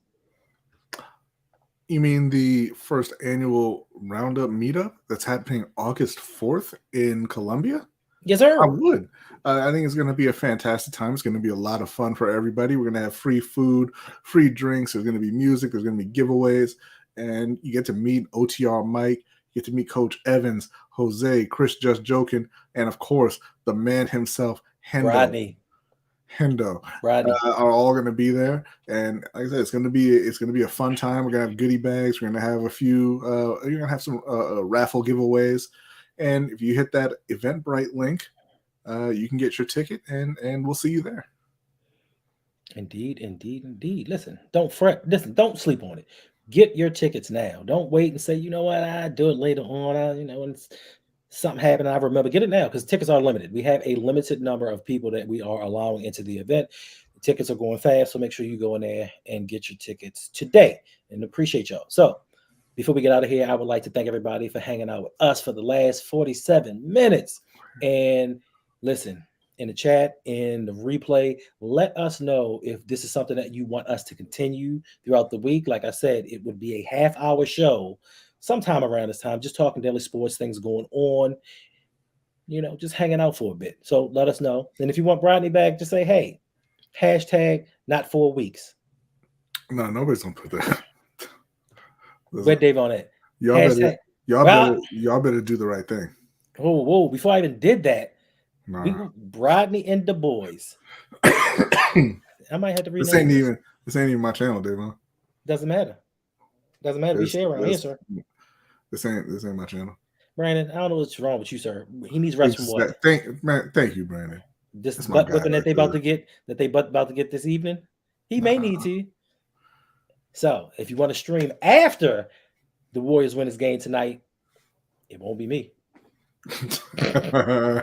You mean the first annual Roundup meetup that's happening August 4th in Columbia?
Yes, sir.
I would. I think it's going to be a fantastic time. It's going to be a lot of fun for everybody. We're going to have free food, free drinks. There's going to be music. There's going to be giveaways. And you get to meet OTR Mike. You get to meet Coach Evans, Jose, Chris Just Joking, and, of course, the man himself, Hendo.
Rodney.
Are all going to be there, and like I said, it's going to be a fun time. We're going to have goodie bags. We're going to have a few. You're going to have some raffle giveaways, and if you hit that Eventbrite link, you can get your ticket, and we'll see you there.
Indeed. Listen, don't fret. Listen, don't sleep on it. Get your tickets now. Don't wait and say, you know what, I do it later on. When something happened, I remember. Get it now because tickets are limited. We have a limited number of people that we are allowing into the event. The tickets are going fast, so make sure you go in there and get your tickets today. And appreciate y'all. So before we get out of here, I would like to thank everybody for hanging out with us for the last 47 minutes. And listen, in the chat, in the replay, let us know if this is something that you want us to continue throughout the week. Like I said, it would be a half-hour show sometime around this time, just talking daily sports, things going on, just hanging out for a bit. So let us know. And if you want Rodney back, just say, hey, hashtag not 4 weeks.
No, nobody's going to put that.
Where Dave on it?
Y'all better do the right thing.
Whoa. Before I even did that, Rodney and the boys. I might have to rename
this ain't even my channel, Dave.
Doesn't matter. We share around here, sir.
This ain't my channel.
Brandon, I don't know what's wrong with you, sir. He needs rest from what?
Thank you, Brandon.
This butt whipping that they about to get this evening, he may need to. So if you want to stream after the Warriors win this game tonight, it won't be me.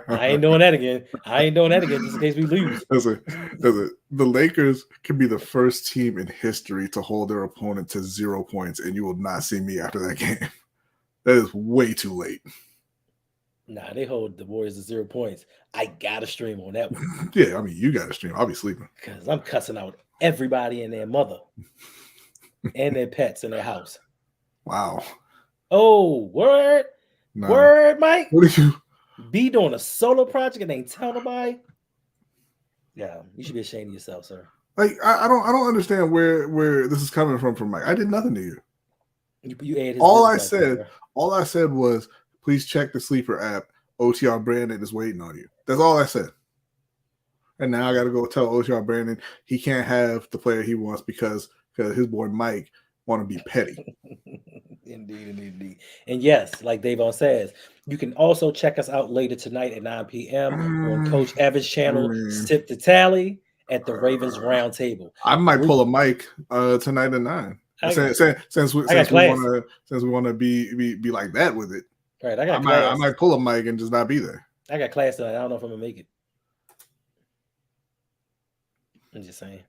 I ain't doing that again. Just in case we lose.
Listen, the Lakers can be the first team in history to hold their opponent to 0 points, and you will not see me after that game. That is way too late.
Nah, they hold the Warriors to 0 points. I gotta stream on that one.
Yeah, I mean, you gotta stream. I'll be sleeping.
Because I'm cussing out everybody and their mother and their pets in their house.
Wow.
Oh, word.
No.
Word, Mike.
What are you?
Be doing a solo project and ain't tell nobody. Yeah, you should be ashamed of yourself, sir.
Like I don't understand where this is coming from Mike. I did nothing to you.
You added his
all I said was, please check the Sleeper app. OTR Brandon is waiting on you. That's all I said. And now I got to go tell OTR Brandon he can't have the player he wants because his boy Mike want to be petty.
Indeed. And yes, like Davon says, you can also check us out later tonight at 9 p.m. on Coach Evans' channel, Sip the Tally at the Ravens Roundtable.
I might pull a mic tonight at 9. Since we want to be like that with it.
Right,
I might pull a mic and just not be there.
I got class tonight. I don't know if I'm gonna make it. I'm just saying.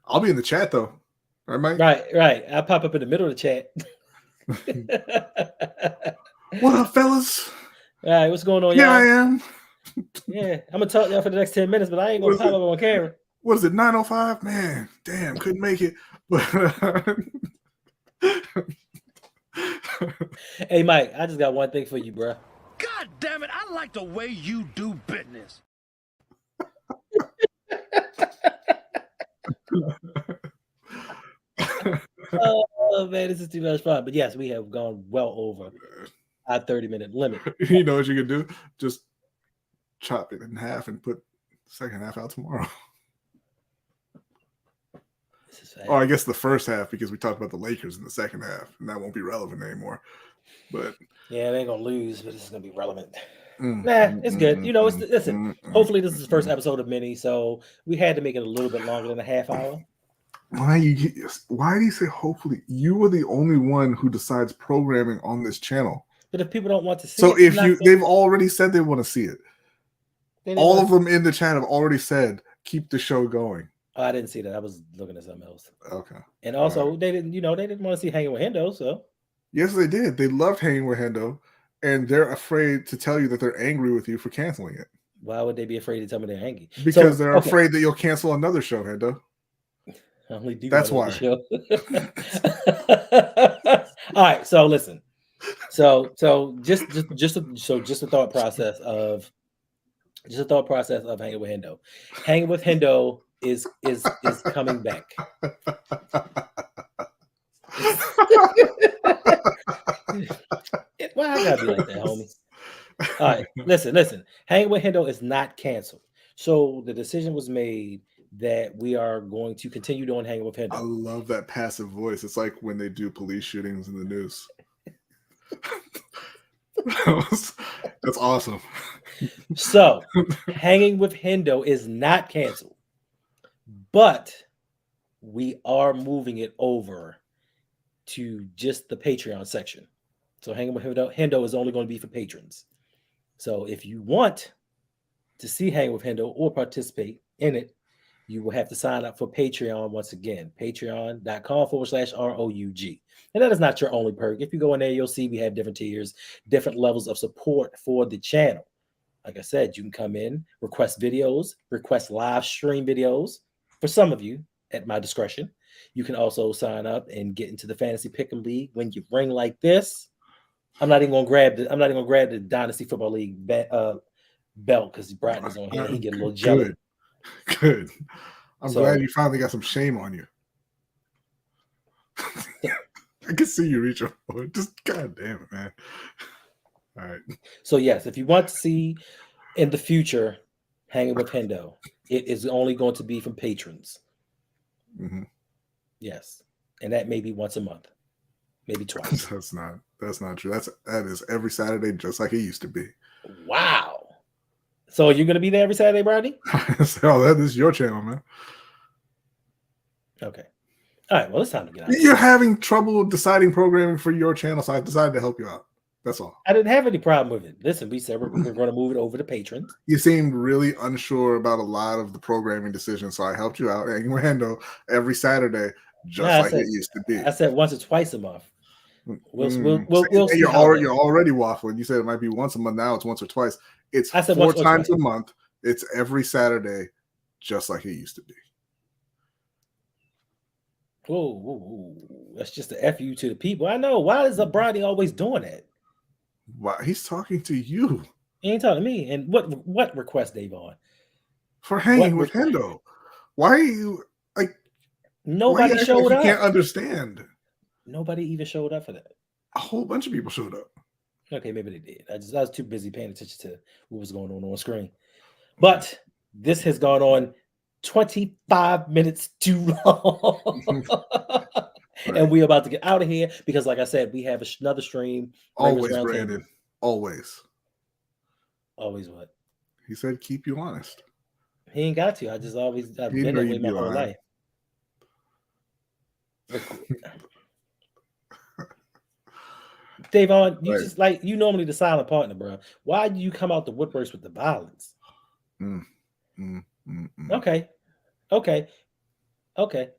I'll be in the chat though. Right, Mike?
Right. I'll pop up in the middle of the chat.
What up, fellas?
All right, what's going on,
Here
y'all?
I am.
Yeah, I'm gonna talk to y'all for the next 10 minutes, but I ain't gonna pop up on camera.
What is it, 9:05? Man, damn, couldn't make it.
Hey, Mike, I just got one thing for you, bro.
God damn it, I like the way you do business.
Oh man, this is too much fun. But yes, we have gone well over our 30-minute limit.
You know what you can do? Just chop it in half and put the second half out tomorrow. Or I guess the first half, because we talked about the Lakers in the second half, and that won't be relevant anymore. But
yeah, they're gonna lose, but this is gonna be relevant. It's good. You know, listen. Hopefully, this is the first episode of mini, so we had to make it a little bit longer than a half hour.
Why do you say hopefully? You were the only one who decides programming on this channel.
But if people don't want to see
so
it,
they've already said they want to see it. All of them in the chat have already said keep the show going.
Oh, I didn't see that. I was looking at something else.
Okay.
And also, they didn't want to see Hanging with Hendo. So
yes, they did. They loved Hanging with Hendo, and they're afraid to tell you that they're angry with you for canceling it.
Why would they be afraid to tell me they're angry?
Because they're afraid that you'll cancel another show, Hendo.
I only do.
That's why.
Show. All right. So listen. So just a thought process of Hanging with Hendo. Hanging with Hendo is coming back. Why I gotta be like that, homie? All right, listen. Hanging with Hendo is not canceled. So the decision was made that we are going to continue doing Hanging with Hendo.
I love that passive voice. It's like when they do police shootings in the news. That's awesome.
So Hanging with Hendo is not canceled, but we are moving it over to just the Patreon section. So Hanging with Hendo is only going to be for patrons. So if you want to see Hanging with Hendo or participate in it, you will have to sign up for Patreon once again, patreon.com/ROUG. And that is not your only perk. If you go in there, you'll see we have different tiers, different levels of support for the channel. Like I said, you can come in, request videos, request live stream videos for some of you at my discretion. You can also sign up and get into the Fantasy Pick'em League when you ring like this. I'm not even gonna grab the Dynasty Football League belt because Bratton is on here. He get a little jealous.
Good. I'm glad you finally got some shame on you. I can see you reaching for it. Just God damn it, man. All right.
So yes, if you want to see in the future Hanging with Hendo, it is only going to be from patrons.
Mm-hmm.
Yes, and that may be once a month, maybe twice.
That's not true. That is every Saturday, just like it used to be.
Wow. So you're gonna be there every Saturday, Brady?
So that is your channel, man.
Okay. All right. Well, it's time to get out.
You're having trouble deciding programming for your channel, so I decided to help you out. That's all.
I didn't have any problem with it. Listen, we said we're going to move it over to patrons.
You seemed really unsure about a lot of the programming decisions, so I helped you out. And Rando every Saturday, just it used to be.
I said once or twice a month. We'll see.
You're already waffling. You said it might be once a month. Now it's once or twice. It's 4 times a month. It's every Saturday, just like it used to be.
Whoa. That's just the F you to the people. I know. Why is Brady always doing that?
Why? He's talking to you.
He ain't talking to me. And what request, Davon?
For hanging with Hendo. Why are you like?
Nobody showed up.
You can't understand.
Nobody even showed up for that.
A whole bunch of people showed up.
Okay, maybe they did. I was too busy paying attention to what was going on screen. But this has gone on 25 minutes too long. Right. And we're about to get out of here because, like I said, we have another stream.
Always, Brandon. Always.
Always what?
He said keep you honest.
He ain't got to. I've been that way my whole life. Davon, you just like you normally the silent partner, bro. Why do you come out the woodworks with the violence? Okay.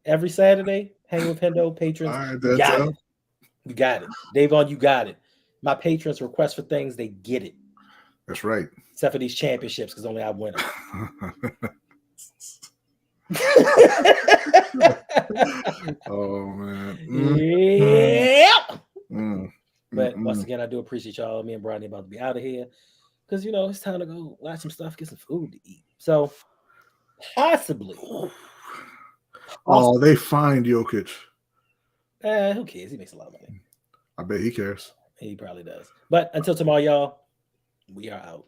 Every Saturday, hang with Hendo patrons.
Right,
you got it. Davon, you got it. My patrons request for things, they get it.
That's right.
Except for these championships, because only I win them.
Oh man.
Yeah. But once again, I do appreciate y'all. Me and Brian about to be out of here because it's time to go watch some stuff, get some food to eat. So possibly.
Oh, they fined Jokic.
Who cares? He makes a lot of money.
I bet he cares.
He probably does. But until tomorrow, y'all, we are out.